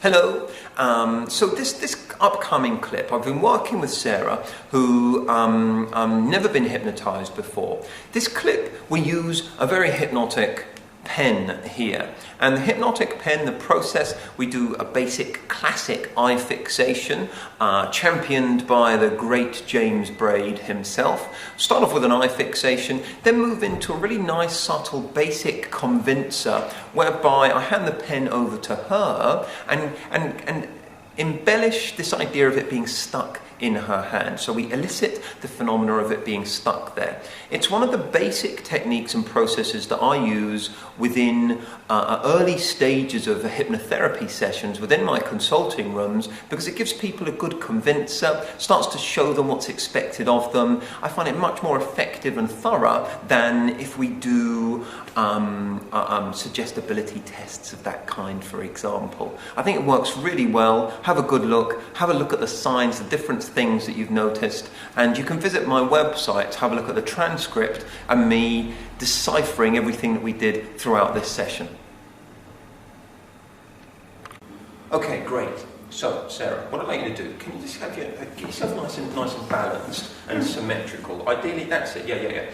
Hello. So this upcoming clip, I've been working with Sarah, who never been hypnotized before. This clip, we use a very hypnotic pen here, and the hypnotic pen, the process, we do a basic classic eye fixation, championed by the great James Braid himself. Start off with an eye fixation, then move into a really nice subtle basic convincer, whereby I hand the pen over to her and embellish this idea of it being stuck in her hand. So we elicit the phenomena of it being stuck there. It's one of the basic techniques and processes that I use within early stages of the hypnotherapy sessions within my consulting rooms, because it gives people a good convincer, starts to show them what's expected of them. I find it much more effective and thorough than if we do suggestibility tests of that kind, for example. I think it works really well. Have a good look, have a look at the signs, the different things that you've noticed, and you can visit my website to have a look at the transcript and me deciphering everything that we did throughout this session. Okay, great. So, Sarah, what I'd like you to do, can you just get yourself nice and balanced and symmetrical? Ideally, that's it. Yeah.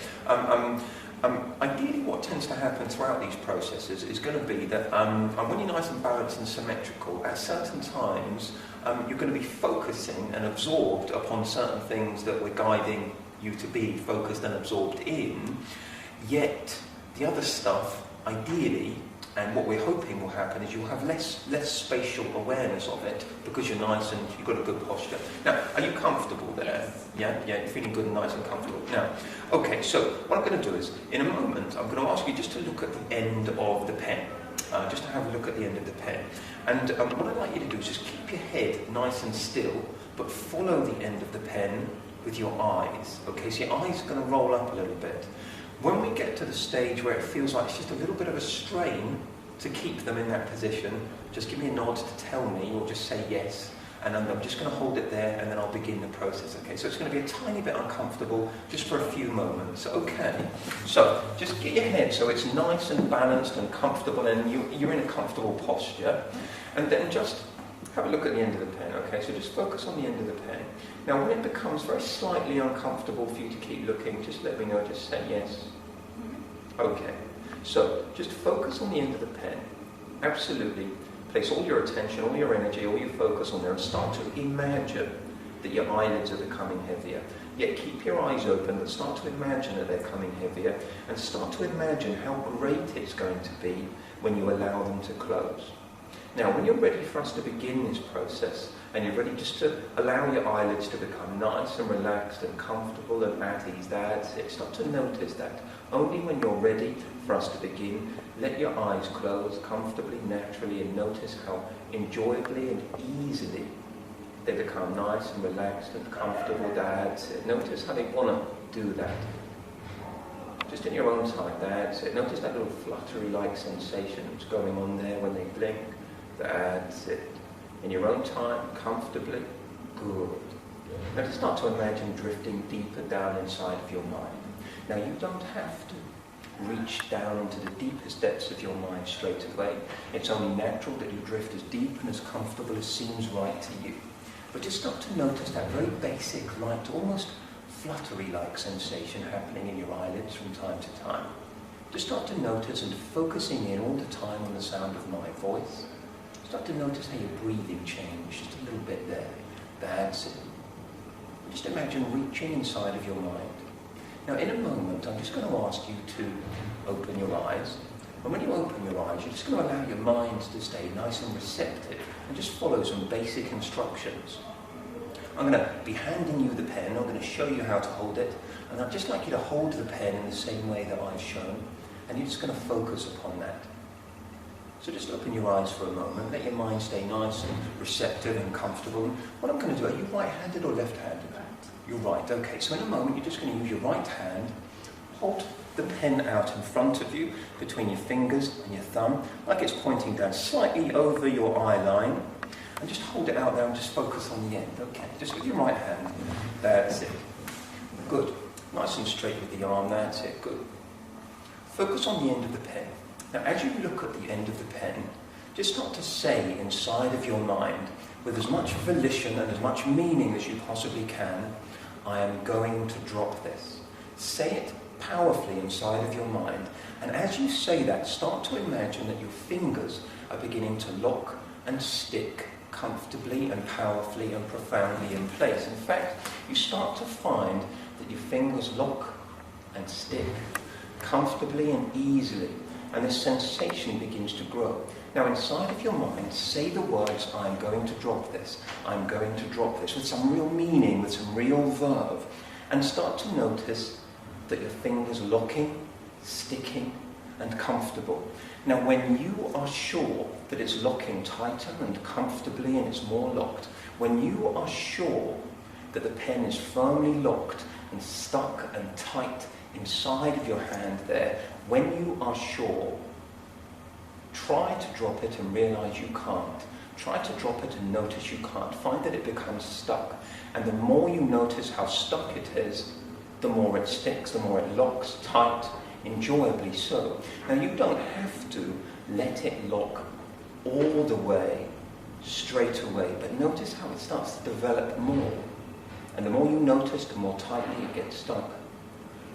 Ideally, what tends to happen throughout these processes is going to be that when you're nice and balanced and symmetrical, at certain times you're going to be focusing and absorbed upon certain things that we're guiding you to be focused and absorbed in, yet the other stuff, ideally, and what we're hoping will happen is you'll have less spatial awareness of it because you're nice and you've got a good posture. Now, are you comfortable there? Yeah, you're feeling good and nice and comfortable. Now, okay, so what I'm going to do is, in a moment, I'm going to ask you just to look at the end of the pen. Just to have a look at the end of the pen. And what I'd like you to do is just keep your head nice and still, but follow the end of the pen with your eyes. Okay, so your eyes are going to roll up a little bit. When we get to the stage where it feels like it's just a little bit of a strain to keep them in that position, just give me a nod to tell me, or just say yes, and I'm just going to hold it there, and then I'll begin the process. Okay, so it's going to be a tiny bit uncomfortable, just for a few moments. Okay, so just get your head so it's nice and balanced and comfortable, and you're in a comfortable posture, and then just have a look at the end of the pen. Okay, so just focus on the end of the pen. Now, when it becomes very slightly uncomfortable for you to keep looking, just let me know, just say yes. Okay, so just focus on the end of the pen. Absolutely. Place all your attention, all your energy, all your focus on there, and start to imagine that your eyelids are becoming heavier. Yet keep your eyes open, but start to imagine that they're coming heavier, and start to imagine how great it's going to be when you allow them to close. Now, when you're ready for us to begin this process, and you're ready just to allow your eyelids to become nice and relaxed and comfortable and at ease, that's it. Start to notice that. Only when you're ready for us to begin, let your eyes close comfortably, naturally, and notice how enjoyably and easily they become nice and relaxed and comfortable, that's it. Notice how they want to do that. Just in your own time, that's it. Notice that little fluttery-like sensation that's going on there when they blink. That's it. In your own time, comfortably. Good. Now just start to imagine drifting deeper down inside of your mind. Now you don't have to reach down into the deepest depths of your mind straight away. It's only natural that you drift as deep and as comfortable as seems right to you. But just start to notice that very basic, light, almost fluttery-like sensation happening in your eyelids from time to time. Just start to notice, and focusing in all the time on the sound of my voice. Start to notice how your breathing changes just a little bit there. That's it. Just imagine reaching inside of your mind. Now, in a moment, I'm just going to ask you to open your eyes. And when you open your eyes, you're just going to allow your mind to stay nice and receptive and just follow some basic instructions. I'm going to be handing you the pen. I'm going to show you how to hold it. And I'd just like you to hold the pen in the same way that I've shown. And you're just going to focus upon that. So just open your eyes for a moment, let your mind stay nice and receptive and comfortable. And what I'm going to do, are you right-handed or left-handed? You're right, okay. So in a moment, you're just going to use your right hand, hold the pen out in front of you, between your fingers and your thumb, like it's pointing down slightly over your eye line, and just hold it out there and just focus on the end, okay. Just with your right hand, that's it. Good. Nice and straight with the arm, that's it, good. Focus on the end of the pen. Now, as you look at the end of the pen, just start to say inside of your mind, with as much volition and as much meaning as you possibly can, I am going to drop this. Say it powerfully inside of your mind. And as you say that, start to imagine that your fingers are beginning to lock and stick comfortably and powerfully and profoundly in place. In fact, you start to find that your fingers lock and stick comfortably and easily, and this sensation begins to grow. Now, inside of your mind, say the words, I'm going to drop this, I'm going to drop this, with some real meaning, with some real verve, and start to notice that your fingers locking, sticking, and comfortable. Now, when you are sure that it's locking tighter and comfortably and it's more locked, when you are sure that the pen is firmly locked and stuck and tight inside of your hand there, when you are sure, try to drop it and realize you can't. Try to drop it and notice you can't. Find that it becomes stuck. And the more you notice how stuck it is, the more it sticks, the more it locks tight, enjoyably so. Now, you don't have to let it lock all the way, straight away, but notice how it starts to develop more. And the more you notice, the more tightly it gets stuck.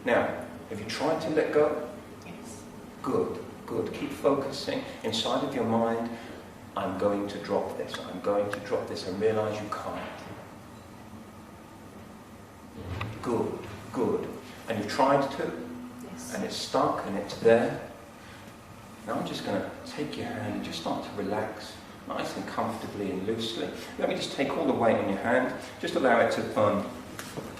Now, have you tried to let go? Yes. Good, good. Keep focusing inside of your mind. I'm going to drop this. I'm going to drop this, and realize you can't. Good, good. And you tried to, Yes. and it's stuck, and it's there. Now I'm just going to take your hand and just start to relax, nice and comfortably and loosely. Let me just take all the weight on your hand. Just allow it to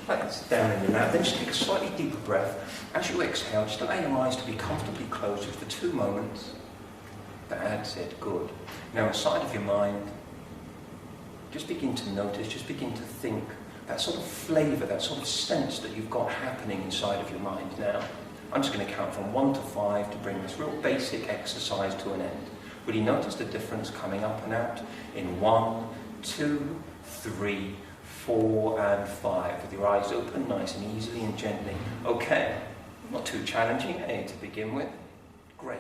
relax down in your mouth. Then just take a slightly deeper breath. As you exhale, just allow your eyes to be comfortably closed for 2 moments. That's it, good. Now inside of your mind, just begin to notice, just begin to think that sort of flavour, that sort of sense that you've got happening inside of your mind now. I'm just going to count from 1 to 5 to bring this real basic exercise to an end. Will you notice the difference coming up and out in 1, 2, 3, 4 and 5, with your eyes open nice and easily and gently. Okay, not too challenging, to begin with. Great.